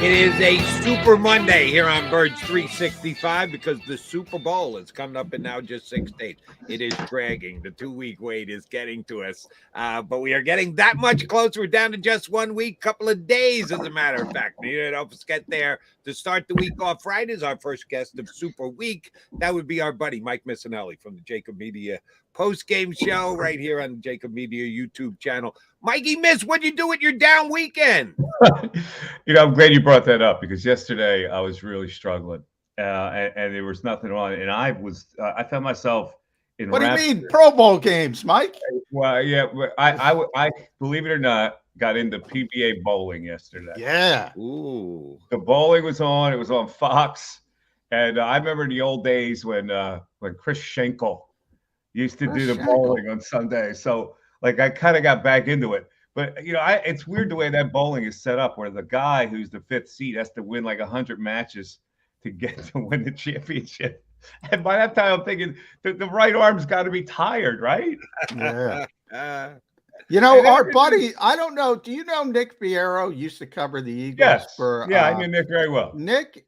It is a Super Monday here on Birds 365 because the Super Bowl is coming up in now just 6 days. It is dragging. The 2-week wait is getting to us, but we are getting that much closer. We're down to just 1 week, couple of days, as a matter of fact. You know, help us get there to start the week off. Friday is our first guest of Super Week. That would be our buddy Mike Missinelli from the JAKIB Media post-game show right here on the JAKIB Media YouTube channel. Mikey what'd you do with your down weekend? I'm glad you brought that up because yesterday I was really struggling, and there was nothing on, and I found myself in. What do you mean, Pro Bowl games, Mike? Well, yeah, I believe it or not, got into PBA bowling yesterday. Yeah. Ooh. The bowling was on. It was on Fox, and I remember in the old days when Chris Schenkel used to do the bowling on Sunday. So, like, I kind of got back into it. But, it's weird the way that bowling is set up where the guy who's the fifth seed has to win like 100 matches to get to win the championship. And by that time, I'm thinking the right arm's got to be tired, right? Yeah. Our buddy, I don't know. Do you know Nick Fierro used to cover the Eagles? Yes. I knew Nick very well. Nick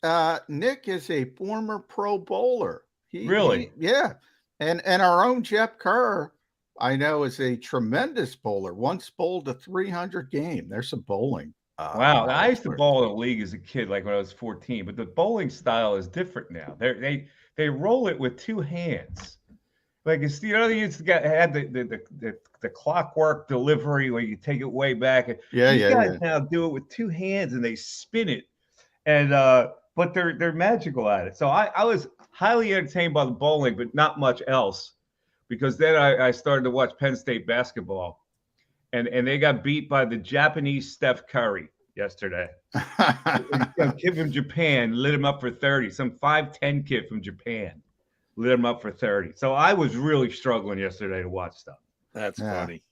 is a former pro bowler. Really? Yeah. And our own Jeff Kerr, I know, is a tremendous bowler. Once bowled a 300 game. There's some bowling. Wow. I used to bowl in a league as a kid, like when I was 14, but the bowling style is different now. They roll it with two hands. Like, it's, they used to had the clockwork delivery where you take it way back. These guys now do it with two hands and they spin it. And but they're magical at it. So I was highly entertained by the bowling, but not much else. Because then I started to watch Penn State basketball, and they got beat by the Japanese Steph Curry yesterday. A kid from Japan lit him up for 30. Some 5'10" kid from Japan lit him up for 30. So I was really struggling yesterday to watch stuff. That's funny.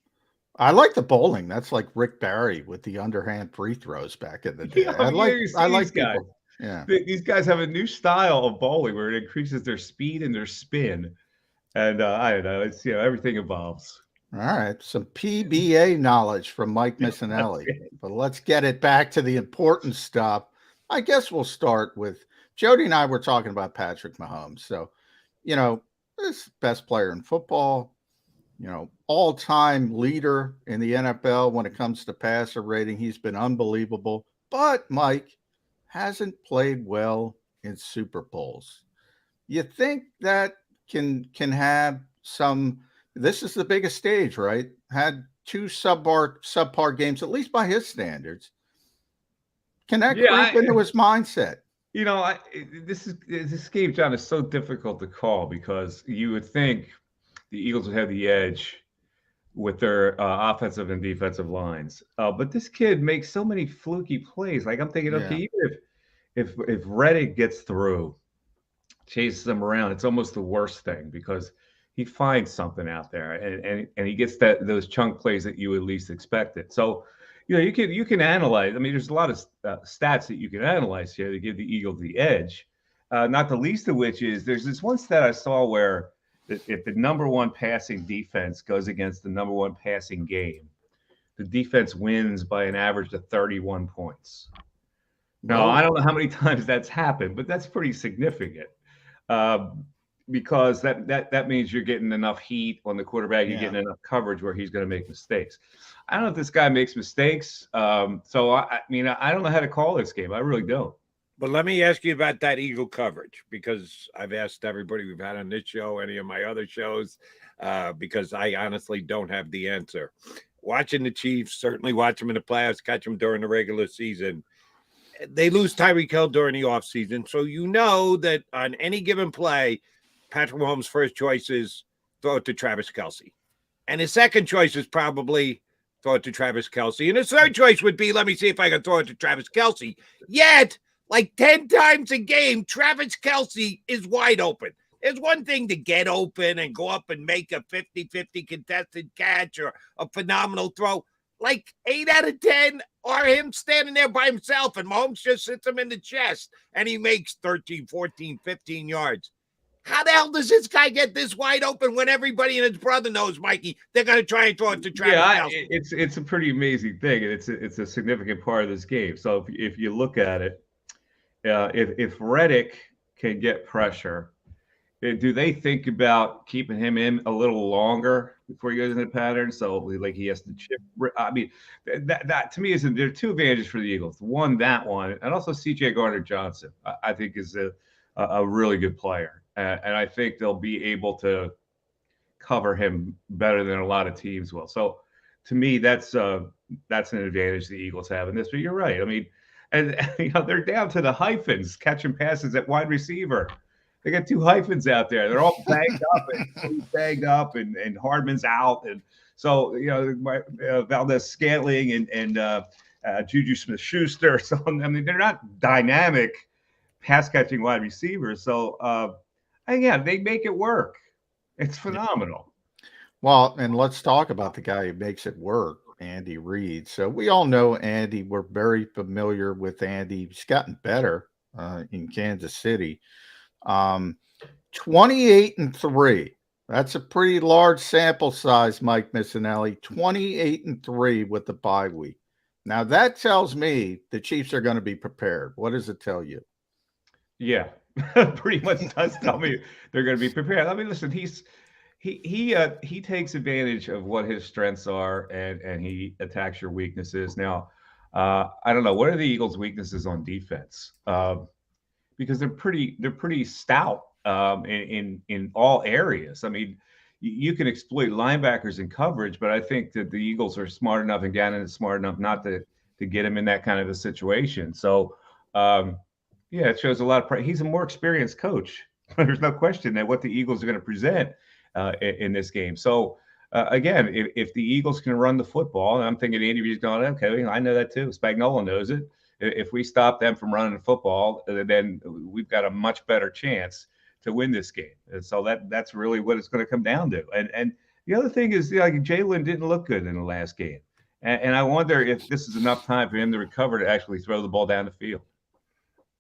I like the bowling. That's like Rick Barry with the underhand free throws back in the day. I like guys. people. Yeah, these guys have a new style of bowling where it increases their speed and their spin. And I don't know. It's everything evolves. All right, some PBA knowledge from Mike Missinelli. But let's get it back to the important stuff. I guess we'll start with Jody and I were talking about Patrick Mahomes. So, this best player in football, all-time leader in the NFL when it comes to passer rating. He's been unbelievable. But Mike hasn't played well in Super Bowls. You think that can have some, this is the biggest stage, right? Had two subpar games, at least by his standards. Can that creep into his mindset? This game, John, is so difficult to call because you would think the Eagles would have the edge with their offensive and defensive lines. But this kid makes so many fluky plays. Like, I'm thinking, okay, even if Reddick gets through, chases them around, it's almost the worst thing because he finds something out there and he gets those chunk plays that you at least expected. So, you can analyze. I mean, there's a lot of stats that you can analyze here to give the Eagles the edge. Not the least of which is there's this one stat I saw where if the number one passing defense goes against the number one passing game, the defense wins by an average of 31 points. Now, I don't know how many times that's happened, but that's pretty significant. Because that means you're getting enough heat on the quarterback, you're getting enough coverage where he's going to make mistakes. I don't know if this guy makes mistakes. So I don't know how to call this game. I really don't. But let me ask you about that Eagle coverage, because I've asked everybody we've had on this show, any of my other shows, because I honestly don't have the answer. Watching the Chiefs, certainly watch them in the playoffs, catch them during the regular season. They lose Tyreek Hill during the offseason. So that on any given play, Patrick Mahomes' first choice is throw it to Travis Kelce. And his second choice is probably throw it to Travis Kelce. And his third choice would be, let me see if I can throw it to Travis Kelce. Yet, like 10 times a game, Travis Kelce is wide open. It's one thing to get open and go up and make a 50-50 contested catch or a phenomenal throw. Like 8 out of 10 are him standing there by himself, and Mahomes just sits him in the chest, and he makes 13, 14, 15 yards. How the hell does this guy get this wide open when everybody and his brother knows, Mikey, they're going to try and throw it to Travis Kelce? It's a pretty amazing thing, and it's a significant part of this game. So if you look at it, if Reddick can get pressure, do they think about keeping him in a little longer before he goes into the pattern? So like he has to chip. I mean, that to me is there are two advantages for the Eagles. One, that one, and also C.J. Gardner-Johnson. I think is a really good player, and I think they'll be able to cover him better than a lot of teams will. So to me, that's an advantage the Eagles have in this. But you're right. I mean, and they're down to the hyphens catching passes at wide receiver. They got two hyphens out there. They're all banged up, and Hardman's out, and so Valdez Scantling and Juju Smith-Schuster. So I mean, they're not dynamic pass catching wide receivers. So again, they make it work. It's phenomenal. Well, and let's talk about the guy who makes it work, Andy Reid. So we all know Andy. We're very familiar with Andy. He's gotten better in Kansas City. 28-3. That's a pretty large sample size, Mike Missanelli. 28-3 with the bye week. Now that tells me the Chiefs are going to be prepared. What does it tell you? Yeah, pretty much does tell me they're going to be prepared. I mean, listen, he takes advantage of what his strengths are, and he attacks your weaknesses. Now, I don't know, what are the Eagles' weaknesses on defense? Because they're pretty stout in all areas. I mean, you can exploit linebackers in coverage, but I think that the Eagles are smart enough, and Gannon is smart enough not to get him in that kind of a situation. So, it shows a lot of he's a more experienced coach. There's no question that what the Eagles are going to present in this game. So, again, if the Eagles can run the football, and I'm thinking Andy Reid's going, okay, I know that too. Spagnuolo knows it. If we stop them from running the football, then we've got a much better chance to win this game. And so that's really what it's going to come down to. And the other thing is, like, Jalen didn't look good in the last game. And I wonder if this is enough time for him to recover to actually throw the ball down the field.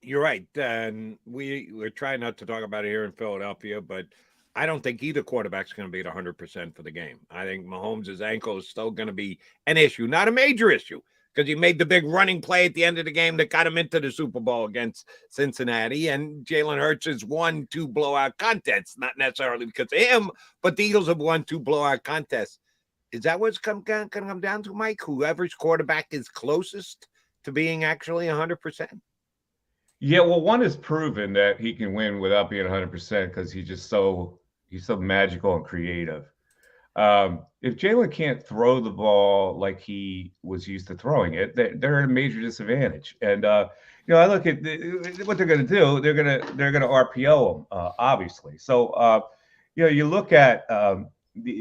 You're right. And we're trying not to talk about it here in Philadelphia, but I don't think either quarterback's going to be at 100% for the game. I think Mahomes' ankle is still going to be an issue, not a major issue, because he made the big running play at the end of the game that got him into the Super Bowl against Cincinnati. And Jalen Hurts has won 2 blowout contests, not necessarily because of him, but the Eagles have won 2 blowout contests. Is that what's going to come down to, Mike? Whoever's quarterback is closest to being actually 100%? Yeah, well, one is proven that he can win without being 100% because he's so magical and creative. If Jalen can't throw the ball like he was used to throwing it, they're at a major disadvantage. And I look at what they're going to do. They're going to RPO him, obviously. So you look at the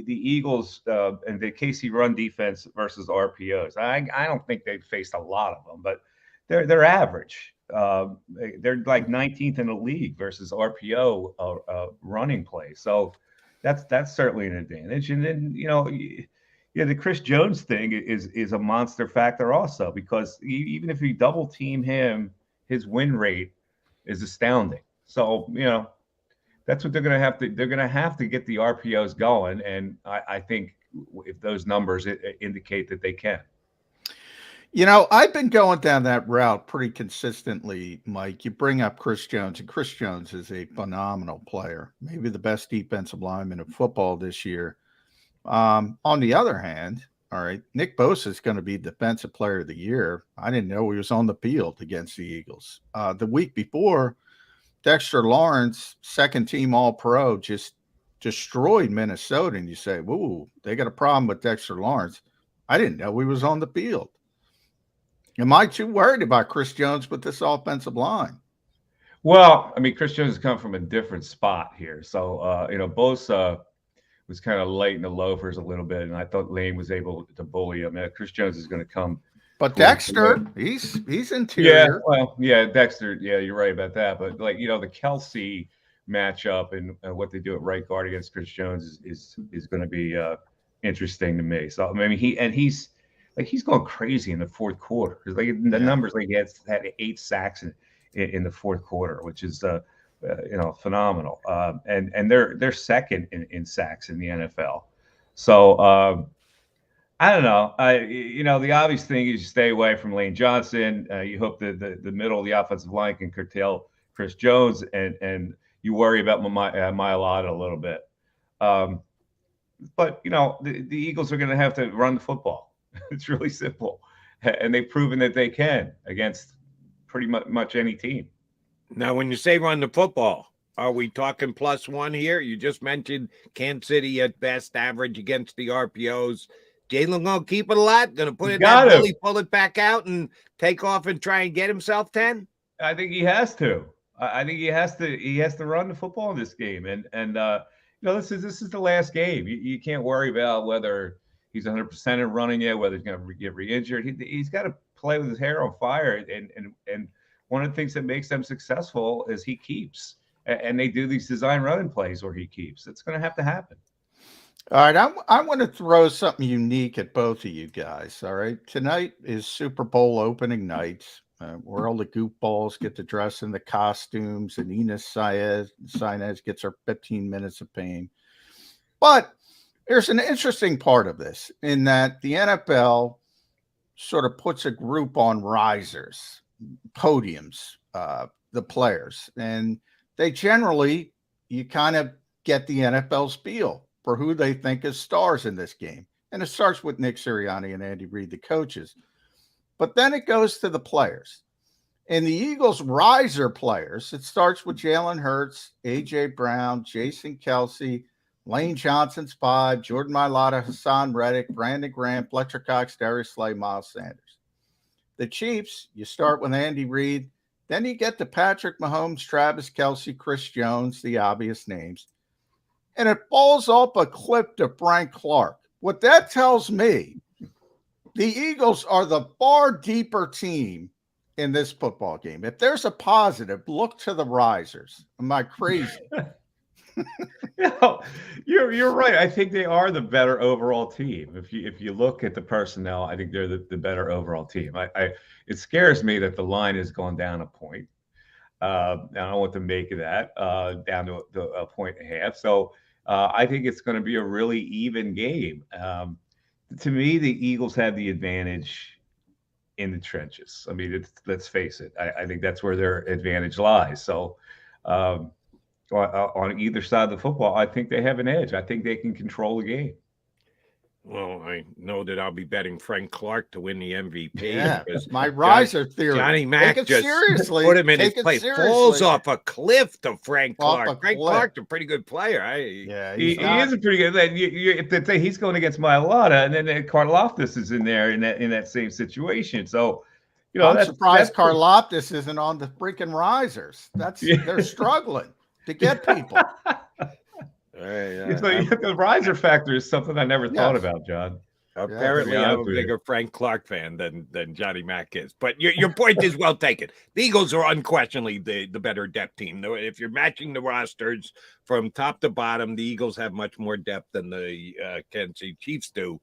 Eagles and the KC run defense versus RPOs. I don't think they've faced a lot of them, but they're average. They're like 19th in the league versus RPO running play. So that's certainly an advantage. And then the Chris Jones thing is a monster factor also, because even if you double team him, his win rate is astounding. So that's what they're going to have to. They're going to have to get the RPOs going, and I think if those numbers indicate that they can. I've been going down that route pretty consistently, Mike. You bring up Chris Jones, and Chris Jones is a phenomenal player, maybe the best defensive lineman in football this year. On the other hand, all right, Nick Bosa is going to be Defensive Player of the Year. I didn't know he was on the field against the Eagles. The week before, Dexter Lawrence, second-team All-Pro, just destroyed Minnesota, and you say, "Whoa, they got a problem with Dexter Lawrence." I didn't know he was on the field. Am I too worried about Chris Jones with this offensive line? Well, I mean, Chris Jones has come from a different spot here. So, Bosa was kind of light in the loafers a little bit, and I thought Lane was able to bully him. Chris Jones is going to come. But Dexter, he's interior. Dexter. Yeah, you're right about that. But the Kelce matchup and what they do at right guard against Chris Jones is going to be interesting to me. So, I mean, he's going crazy in the fourth quarter. The numbers, he had 8 sacks in the fourth quarter, which is phenomenal. And they're second in sacks in the NFL. So I don't know. The obvious thing is you stay away from Lane Johnson. You hope that the middle of the offensive line can curtail Chris Jones, and you worry about Mailata a little bit. But the Eagles are going to have to run the football. It's really simple, and they've proven that they can against pretty much any team. Now, when you say run the football, are we talking +1 here? You just mentioned Kansas City at best average against the RPOs. Jalen gonna keep it a lot, gonna put it that belly, pull it back out, and take off and try and get himself 10. I think he has to. I think he has to. He has to run the football in this game, and this is the last game. You can't worry about whether he's 100% in running yet, whether he's going to get re-injured. He's got to play with his hair on fire, and one of the things that makes them successful is he keeps, and they do these design running plays where he keeps. It's going to have to happen. All right, I want to throw something unique at both of you guys. All right, tonight is Super Bowl opening night, where all the goofballs get to dress in the costumes, and Ines Sainz gets her 15 minutes of fame. But there's an interesting part of this in that the NFL sort of puts a group on risers, podiums, the players, and they generally, you kind of get the NFL's feel for who they think is stars in this game. And it starts with Nick Sirianni and Andy Reid, the coaches. But then it goes to the players. And the Eagles' riser players, it starts with Jalen Hurts, A.J. Brown, Jason Kelsey, Lane Johnson's 5, Jordan Mailata, Hassan Reddick, Brandon Graham, Fletcher Cox, Darius Slay, Miles Sanders. The Chiefs, you start with Andy Reid. Then you get to Patrick Mahomes, Travis Kelsey, Chris Jones, the obvious names. And it falls off a cliff to Frank Clark. What that tells me, the Eagles are the far deeper team in this football game. If there's a positive, look to the risers. Am I crazy? You're right. I think they are the better overall team. If you look at the personnel, I think they're the better overall team. It scares me that the line has gone down a point. I don't know what to make of that, down to a 1.5. So I think it's going to be a really even game. To me, the Eagles have the advantage in the trenches. I mean, let's face it. I think that's where their advantage lies. So on either side of the football, I think they have an edge. I think they can control the game. Well, I know that I'll be betting Frank Clark to win the MVP. Yeah, my riser theory. Johnny Mac just seriously. put him in his place. Falls off a cliff to Frank Clark. Frank Clark's a pretty good player. Yeah, he is a pretty good. If they say he's going against Mailata, and then Karlaftis is in there in that same situation. So, I'm surprised Karlaftis isn't on the freaking risers. They're struggling to get people. The riser factor is something I never thought about, John. Apparently, I'm a bigger Frank Clark fan than Johnny Mac is. But your point is well taken. The Eagles are unquestionably the better depth team. If you're matching the rosters from top to bottom, the Eagles have much more depth than the Kansas City Chiefs do.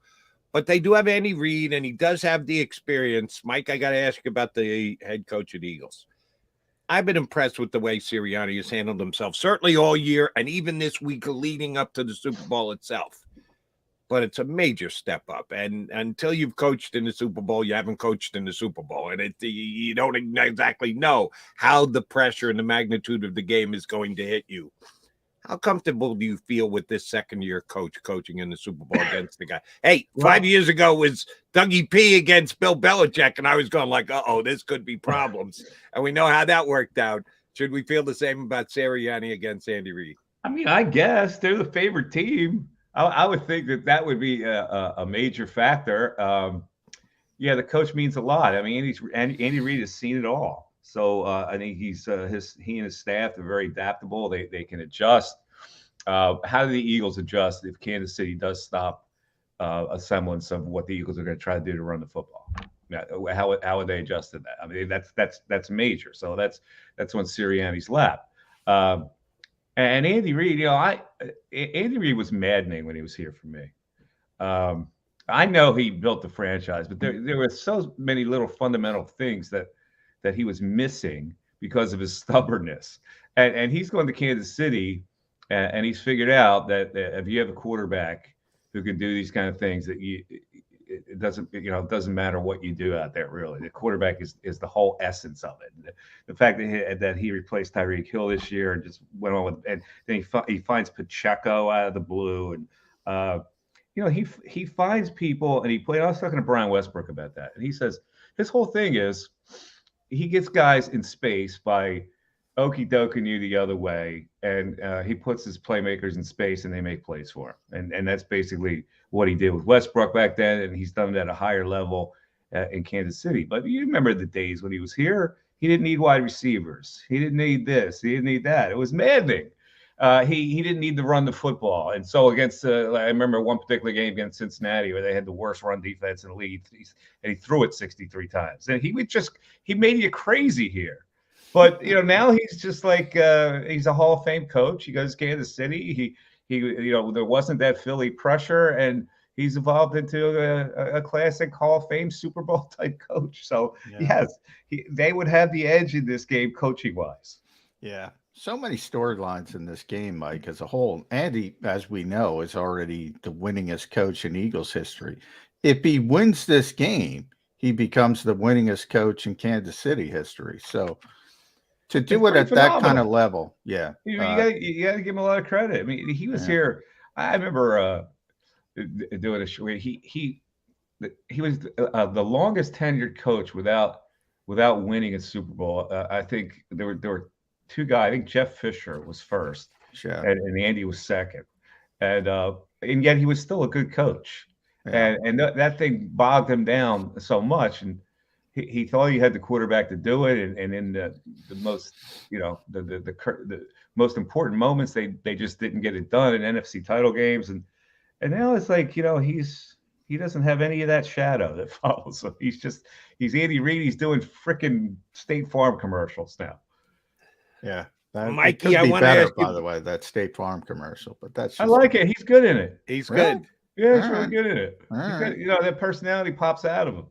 But they do have Andy Reid, and he does have the experience. Mike, I got to ask you about the head coach of the Eagles. I've been impressed with the way Sirianni has handled himself, certainly all year and even this week leading up to the Super Bowl itself. But it's a major step up. And until you've coached in the Super Bowl, you haven't coached in the Super Bowl. And you don't exactly know how the pressure and the magnitude of the game is going to hit you. How comfortable do you feel with this second-year coach coaching in the Super Bowl against the guy? Hey, 5 years ago was Dougie P against Bill Belichick, and I was going like, this could be problems. And we know how that worked out. Should we feel the same about Sirianni against Andy Reid? I mean, I guess they're the favorite team. I would think that would be a major factor. The coach means a lot. I mean, Andy Reid has seen it all. So I think he and his staff are very adaptable. They can adjust. How do the Eagles adjust if Kansas City does stop a semblance of what the Eagles are going to try to do to run the football? How would they adjust to that? I mean, that's major. So that's on Sirianni's lap. And Andy Reid, Andy Reid was maddening when he was here for me. I know he built the franchise, but there were so many little fundamental things that he was missing because of his stubbornness. And he's going to Kansas City, and he's figured out that if you have a quarterback who can do these kind of things, that it doesn't matter what you do out there, really. The quarterback is the whole essence of it. The fact that he replaced Tyreek Hill this year and just went on with, and then he finds Pacheco out of the blue, and he finds people, and I was talking to Brian Westbrook about that, and he says his whole thing is he gets guys in space by okie doking you the other way, and he puts his playmakers in space, and they make plays for him, and that's basically what he did with Westbrook back then, and he's done it at a higher level in Kansas City. But you remember the days when he was here, he didn't need wide receivers, he didn't need this, he didn't need that. It was maddening. He didn't need to run the football, and so against I remember one particular game against Cincinnati where they had the worst run defense in the league, and he threw it 63 times, and he made you crazy here. But now he's just like he's a Hall of Fame coach. He goes to Kansas City. He there wasn't that Philly pressure, and he's evolved into a classic Hall of Fame Super Bowl type coach. So yes, they would have the edge in this game coaching wise. Yeah. So many storylines in this game, Mike, as a whole. Andy, as we know, is already the winningest coach in Eagles history. If he wins this game, he becomes the winningest coach in Kansas City history. So to do it at that kind of level, yeah. You got to give him a lot of credit. I mean, he was here. I remember doing a show. He was the longest tenured coach without winning a Super Bowl. I think there were two guys. I think Jeff Fisher was first, and Andy was second, and yet he was still a good coach. Yeah. And that thing bogged him down so much, and he thought he had the quarterback to do it. And in the most the most important moments, they just didn't get it done in NFC title games, and now it's like he doesn't have any of that shadow that follows him. He's Andy Reid. He's doing freaking State Farm commercials now. Yeah, Mikey, I want to ask you, by the way, that State Farm commercial, but I like it. He's good in it. He's good. Yeah, he's really good in it. That personality pops out of him.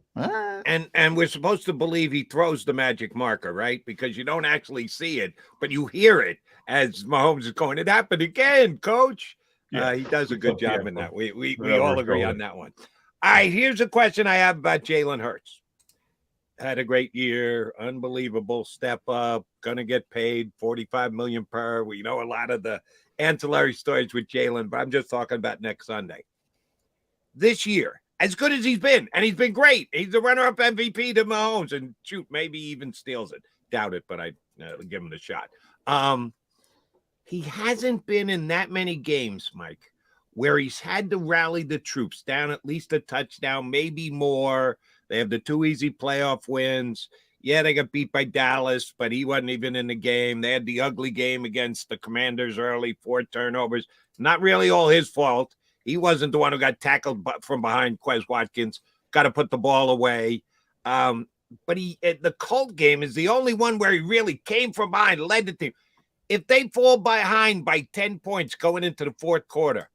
And we're supposed to believe he throws the magic marker, right? Because you don't actually see it, but you hear it as Mahomes is going, "It happened again, coach." Yeah. He does a good job in that. We all agree on that one. All right, here's a question I have about Jalen Hurts. Had a great year, unbelievable step up, gonna get paid $45 million per. We know a lot of the ancillary stories with Jalen, but I'm just talking about next Sunday. This year, as good as he's been, and he's been great. He's the runner-up MVP to Mahomes, and shoot, maybe even steals it. Doubt it, but I give him the shot. He hasn't been in that many games, Mike, where he's had to rally the troops down at least a touchdown, maybe more. They have the 2 easy playoff wins. Yeah, they got beat by Dallas, but he wasn't even in the game. They had the ugly game against the Commanders early, 4 turnovers. Not really all his fault. He wasn't the one who got tackled from behind. Quez Watkins got to put the ball away. But the Colt game is the only one where he really came from behind, led the team. If they fall behind by 10 points going into the fourth quarter,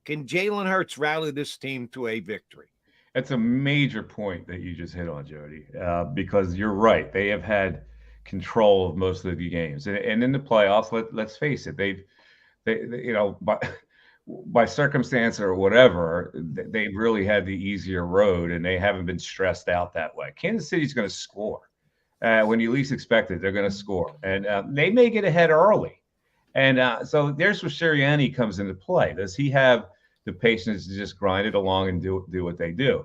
can Jalen Hurts rally this team to a victory? That's a major point that you just hit on, Jody, because you're right. They have had control of most of the games, and in the playoffs, let's face it, they by circumstance or whatever, they really had the easier road, and they haven't been stressed out that way. Kansas City's going to score when you least expect it. They're going to score, and they may get ahead early, and so there's where Sirianni comes into play. Does he have the patience to just grind it along and do what they do?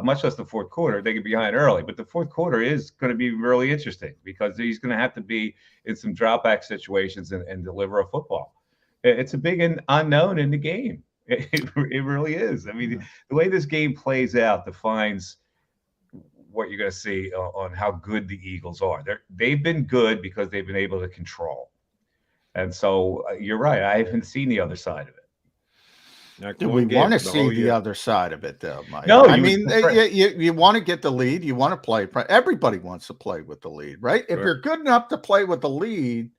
Much less the fourth quarter. They get behind early, but the fourth quarter is going to be really interesting because he's going to have to be in some drop back situations and deliver a football. It's a big unknown in the game. It really is. I mean, the way this game plays out defines what you're going to see on how good the Eagles are. They've been good because they've been able to control. And so you're right. I haven't seen the other side of it. Do we want to see the other side of it, though, Mike? No, I mean, you want to get the lead. You want to play. Everybody wants to play with the lead, right? Sure. If you're good enough to play with the lead,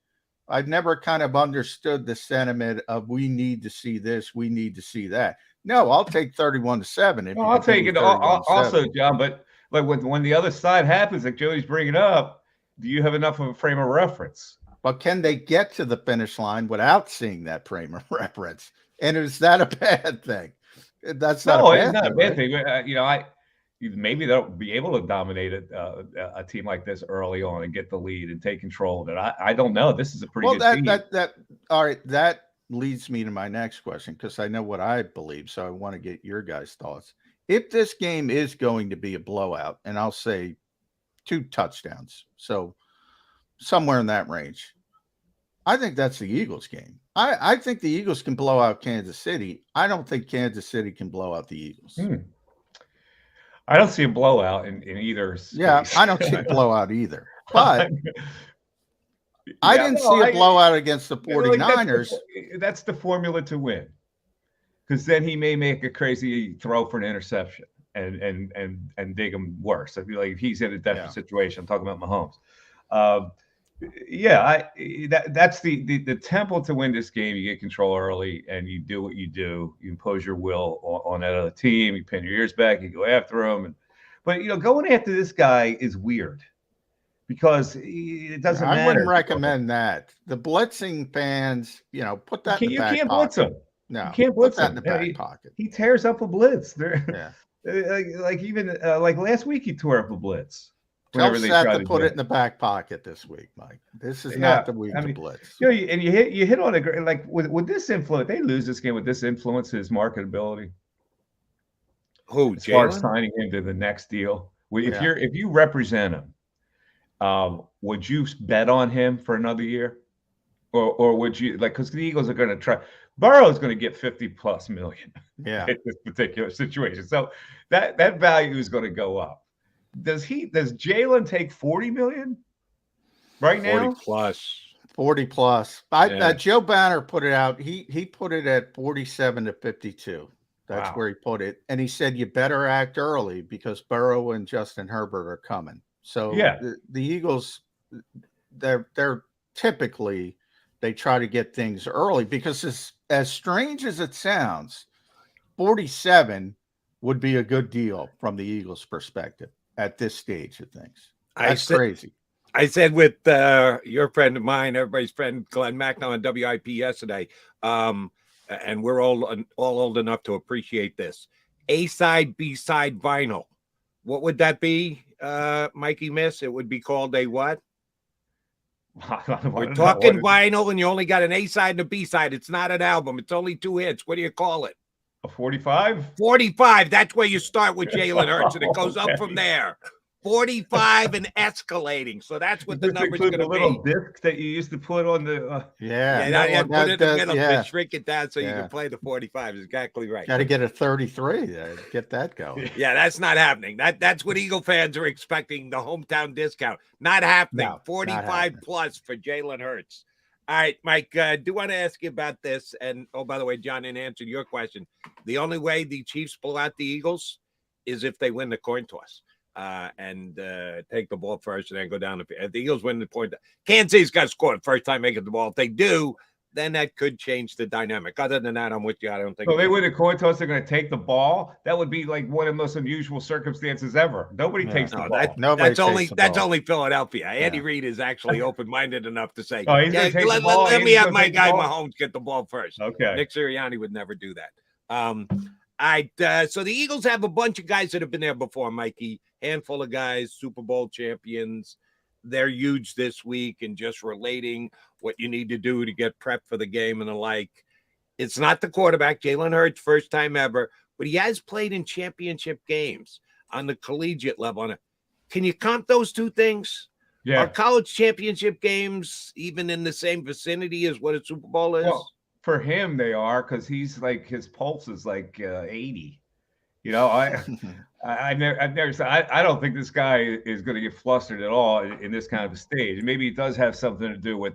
I've never kind of understood the sentiment of we need to see this, we need to see that. No, I'll take 31-7. I'll take it also, John. But like when the other side happens, like Jody's bringing up, do you have enough of a frame of reference? But can they get to the finish line without seeing that frame of reference? And is that a bad thing? That's not No, a it's bad not a thing, bad right? thing. You know, maybe they'll be able to dominate a team like this early on and get the lead and take control of it. I don't know. This is a pretty Well, good team. all right. That leads me to my next question because I know what I believe. So I want to get your guys' thoughts. If this game is going to be a blowout, and I'll say 2 touchdowns, so somewhere in that range, I think that's the Eagles game. I think the Eagles can blow out Kansas City. I don't think Kansas City can blow out the Eagles. I don't see a blowout in either space. Yeah, I don't see a blowout either. But I didn't see a blowout against the 49ers. That's the formula to win. Because then he may make a crazy throw for an interception and dig him worse. I feel like if he's in a desperate situation, I'm talking about Mahomes. That's the template to win this game. You get control early and you do what you do. You impose your will on that other team. You pin your ears back. You go after them. But going after this guy is weird because it doesn't matter. I wouldn't recommend that. The blitzing fans, put that in the back pocket. You can't blitz him. No, you can't blitz that him. in the back pocket. He tears up a blitz. Yeah. Like last week, he tore up a blitz. Tell Seth to put it in the back pocket this week, Mike. This is not the week to blitz. And you hit on it. Like with this influence, they lose this game with this influence, his marketability. Who? As far as signing him to the next deal, if you represent him, would you bet on him for another year, or would you because the Eagles are going to try? Burrow is going to get 50+ million. Yeah. In this particular situation, so that value is going to go up. Does Jalen take 40 million right now? 40 plus. Joe Banner put it out. He put it at 47 to 52. That's where he put it. And he said, you better act early because Burrow and Justin Herbert are coming. So the Eagles, they're typically, they try to get things early because as strange as it sounds, 47 would be a good deal from the Eagles' perspective at this stage of things. That's crazy. I said with your friend of mine, everybody's friend, Glenn Macno on WIP yesterday, and we're all old enough to appreciate this. A-side, B-side vinyl. What would that be, Mikey Miss? It would be called a what? We're talking vinyl, and you only got an A-side and a B-side. It's not an album. It's only 2 hits. What do you call it? A 45? 45. That's where you start with Jalen Hurts, and it goes up from there. 45 and escalating. So that's what the number's going to be. The little disc that you used to put on the put it in the middle to shrink it down so you can play the 45. Exactly right. Got to get a 33 to get that going. Yeah, that's not happening. That's what Eagle fans are expecting, the hometown discount. Not happening. No, 45 not happening. Plus for Jalen Hurts. All right, Mike, do want to ask you about this. And, oh, by the way, John, in answer to your question, the only way the Chiefs pull out the Eagles is if they win the coin toss. And take the ball first and then go down. If the Eagles win the point, Kansas City's got to score the first time making the ball. If they do, then that could change the dynamic. Other than that, I'm with you. I don't think. So they win the coin toss, they're going to take the ball. That would be like one of the most unusual circumstances ever. Nobody takes the ball. That's only Philadelphia. Andy Reid is actually open-minded enough to say, let me have my guy Mahomes get the ball first. Okay. Nick Sirianni would never do that. So the Eagles have a bunch of guys that have been there before, Mikey. Handful of guys, Super Bowl champions. They're huge this week and just relating what you need to do to get prepped for the game and the like. It's not the quarterback, Jalen Hurts, first time ever, but he has played in championship games on the collegiate level. Can you comp those two things? Yeah. Are college championship games even in the same vicinity as what a Super Bowl is? Well, for him, they are because he's like his pulse is like 80. I don't think this guy is going to get flustered at all in this kind of a stage. Maybe it does have something to do with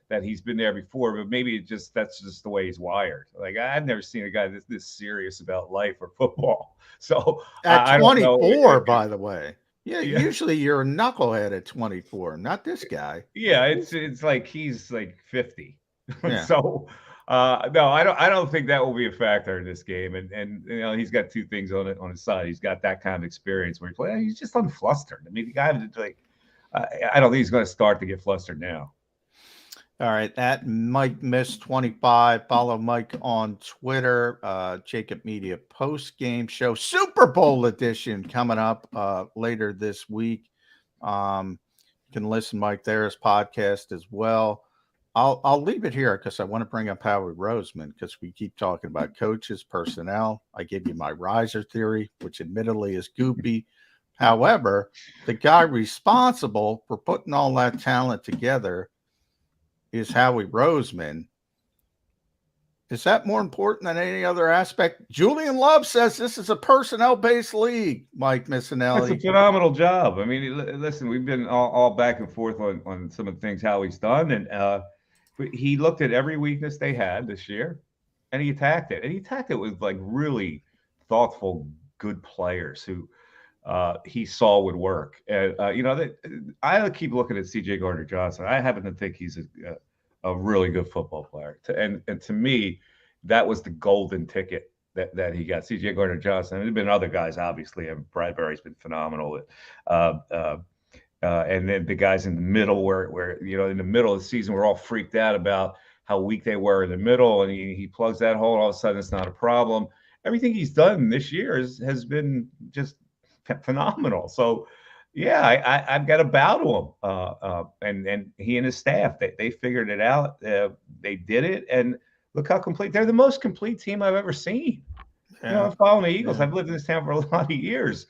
that he's been there before, but maybe that's just the way he's wired. Like I've never seen a guy this serious about life or football. So at 24, by the way. Yeah, usually you're a knucklehead at 24, not this guy. Yeah, it's like he's like 50. Yeah. So no, I don't think that will be a factor in this game. And he's got two things on his side. He's got that kind of experience where he's just unflustered. I mean, the guy was like, I don't think he's going to start to get flustered now. All right, at Mike Miss 25. Follow Mike on Twitter. JAKIB Media post game show, Super Bowl edition, coming up later this week. You can listen, Mike, there's podcast as well. I'll leave it here because I want to bring up Howie Roseman because we keep talking about coaches, personnel. I give you my riser theory, which admittedly is goopy. However, the guy responsible for putting all that talent together is Howie Roseman. Is that more important than any other aspect? Julian Love says this is a personnel-based league, Mike Missinelli. It's a phenomenal job. I mean, listen, we've been all back and forth on some of the things Howie's done, and he looked at every weakness they had this year, and he attacked it. And he attacked it with like really thoughtful, good players who he saw would work. And I keep looking at C.J. Gardner-Johnson. I happen to think he's a really good football player. And to me, that was the golden ticket that he got. C.J. Gardner-Johnson. There's been other guys, obviously, and Bradbury's been phenomenal. And then the guys in the middle, where in the middle of the season, we're all freaked out about how weak they were in the middle, and he plugs that hole. All of a sudden, it's not a problem. Everything he's done this year has been just phenomenal. So, yeah, I've got to bow to him. And he and his staff, they figured it out. They did it, and look how complete. They're the most complete team I've ever seen. Yeah. I'm following the Eagles. I've lived in this town for a lot of years.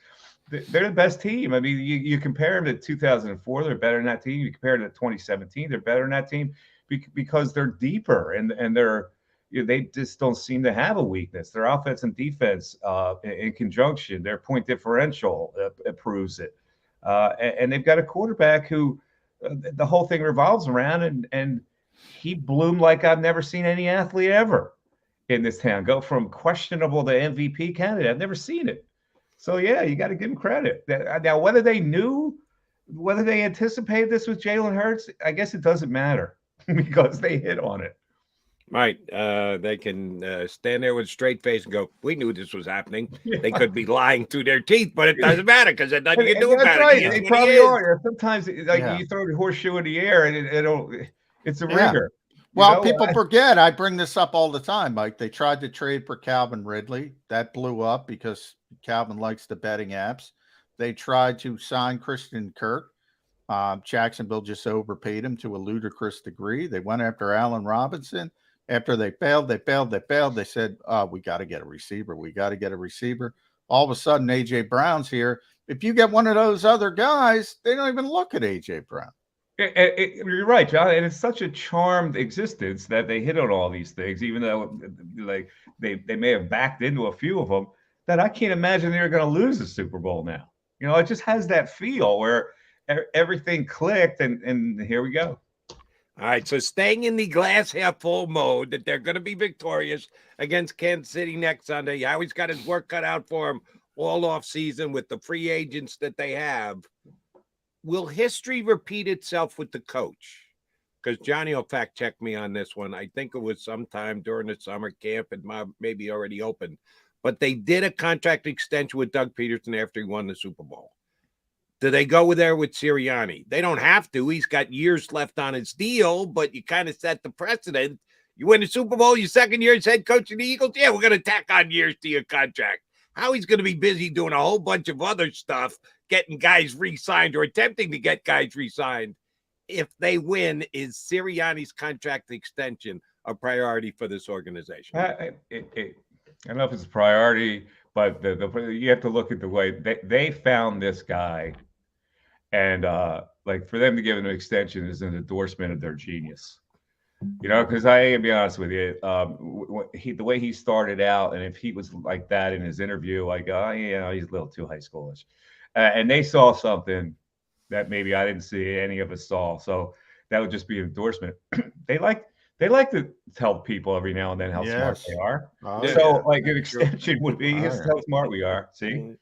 They're the best team. I mean, you compare them to 2004, they're better than that team. You compare them to 2017, they're better than that team because they're deeper and they're they just don't seem to have a weakness. Their offense and defense in conjunction, their point differential proves it. And they've got a quarterback who the whole thing revolves around, and he bloomed like I've never seen any athlete ever in this town. Go from questionable to MVP candidate. I've never seen it. So, yeah, you got to give him credit. Now, whether they anticipated this with Jalen Hurts, I guess it doesn't matter because they hit on it. Right. They can stand there with a straight face and go, we knew this was happening. Yeah. They could be lying through their teeth, but it doesn't matter because it doesn't get do about right. it. They probably are. Sometimes, you throw the horseshoe in the air and it's a ringer. Well, people forget. I bring this up all the time, Mike. They tried to trade for Calvin Ridley. That blew up because Calvin likes the betting apps. They tried to sign Christian Kirk. Jacksonville just overpaid him to a ludicrous degree. They went after Allen Robinson. After they failed. They said, we got to get a receiver. All of a sudden, A.J. Brown's here. If you get one of those other guys, they don't even look at A.J. Brown. You're right, John. And it's such a charmed existence that they hit on all these things, even though like they may have backed into a few of them, that I can't imagine they're going to lose the Super Bowl now. It just has that feel where everything clicked, and here we go. All right, so staying in the glass half full mode that they're going to be victorious against Kansas City next Sunday. Howie's got his work cut out for him all off season with the free agents that they have. Will history repeat itself with the coach? Because Johnny will fact check me on this one. I think it was sometime during the summer camp and maybe already open. But they did a contract extension with Doug Peterson after he won the Super Bowl. Do they go there with Sirianni? They don't have to. He's got years left on his deal, but you kind of set the precedent. You win the Super Bowl, your second year as head coach of the Eagles, yeah, we're going to tack on years to your contract. Howie's going to be busy doing a whole bunch of other stuff, getting guys re-signed or attempting to get guys re-signed. If they win, is Sirianni's contract extension a priority for this organization? I don't know if it's a priority, but you have to look at the way they found this guy. And for them to give him an extension is an endorsement of their genius. Because I gotta be honest with you, the way he started out, and if he was like that in his interview, he's a little too high schoolish. And they saw something that maybe I didn't see, any of us saw. So that would just be an endorsement. They like to tell people every now and then how smart they are. An extension would be just how smart we are. See?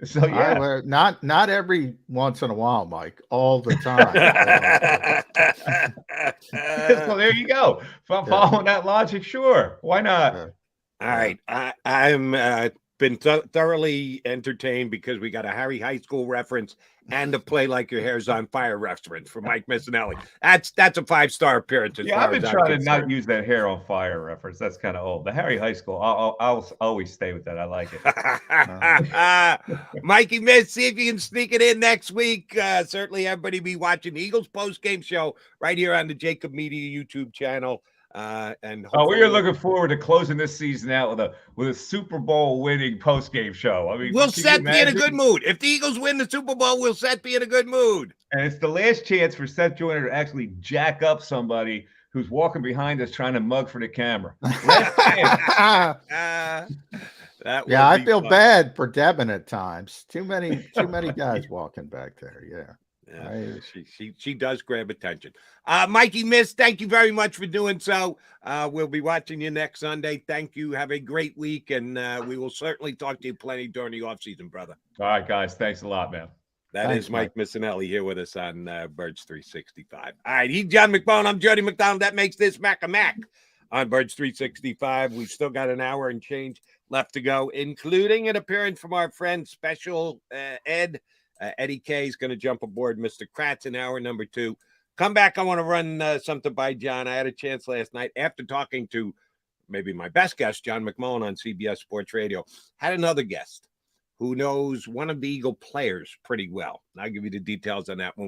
So yeah, not every once in a while, Mike. All the time. So there you go. If I'm following that logic, sure, why not? All right, I'm been thoroughly entertained because we got a Harry High School reference and a play like your hair's on fire reference from Mike Missinelli. That's a 5-star appearance. Yeah, I've been trying to not use that hair on fire reference. That's kind of old. The Harry High School, I'll always stay with that. I like it. Mikey Miss, see if you can sneak it in next week. Certainly everybody be watching the Eagles post-game show right here on the JAKIB Media YouTube channel. And we are looking forward to closing this season out with a Super Bowl winning post game show. I mean, we'll set be in a good mood. If the Eagles win the Super Bowl, we'll set be in a good mood. And it's the last chance for Seth Joyner to actually jack up somebody who's walking behind us trying to mug for the camera. Yeah, I feel bad for Devin at times. Too many guys walking back there. Yeah. Yeah, she does grab attention. Mikey Miss, thank you very much for doing so. We'll be watching you next Sunday. Thank you. Have a great week, and we will certainly talk to you plenty during the offseason, brother. All right, guys. Thanks a lot, man. Thanks, is Mike Missinelli here with us on Birds 365. All right, he's John McMullen. I'm Jody McDonald. That makes this Mac a Mac on Birds 365. We've still got an hour and change left to go, including an appearance from our friend Special Ed. Eddie K is going to jump aboard Mr. Kratz in hour number 2. Come back. I want to run something by John. I had a chance last night after talking to maybe my best guest, John McMullen on CBS Sports Radio. Had another guest who knows one of the Eagle players pretty well. I'll give you the details on that one.